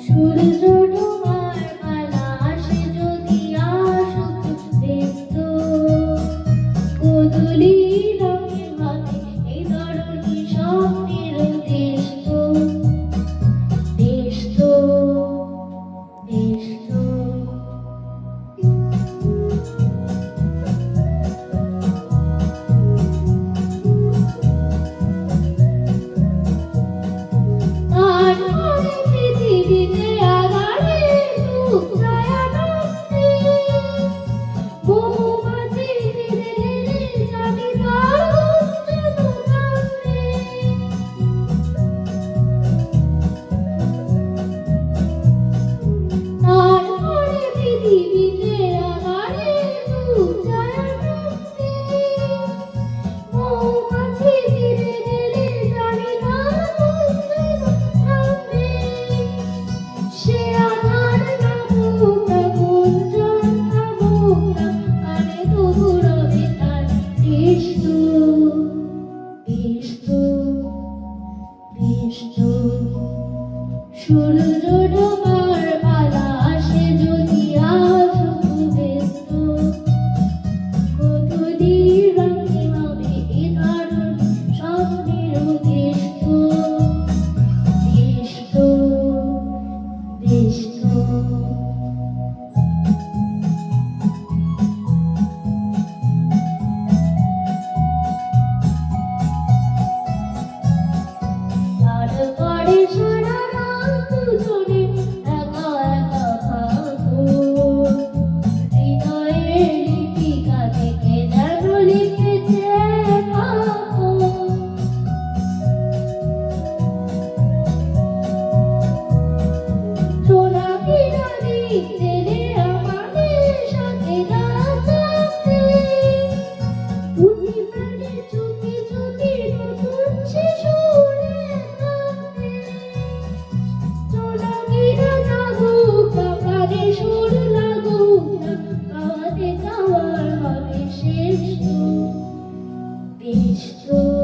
সূর্য ডোবার পালা আসে যদি আসুক ব্যস্ত গোধূলি রঙের হাতে এই ধরনী স্বপ্নের দেশ তো দেশ তো দেশ তো তারপরে পৃথিবীতে আগারে রূপ ছায়া নামবে মৌমাছি ফিরে এলে জানি তার উচ্চারণ নামবে তারপরে পৃথিবীতে আগারে রূপ ছায়া নামবে মৌমাছি ফিরে এলে জানি তার উচ্চারণ নামবে সে আধার নামুক না গুঞ্জন থামুক না কানে তবু রবে তার দেশ তো দেশ তো দেশ তো সূর্য ডোবার পালা আসে যদি আসুক ব্যস্ত গোধূলি রঙে হবে এ ধরনী স্বপ্নের দেশ তো দেশ তো দেশ তো তারপরে সারা রাত দুজনে একা একা থাকো হৃদয়ের লিপিকা থেকে যেন লিখেছে থাকো জোনাকি নদী জেলে আমাদের সাথে যাচ্ছে উঠি প্রাণে চুপি চুপি নতুন শিশুরে থাকবে জোনাকিরা জাগুক না প্রাণে সুর লাগুক না গাওয়াতে যাওয়ার হবে শেষ তো দেশ তো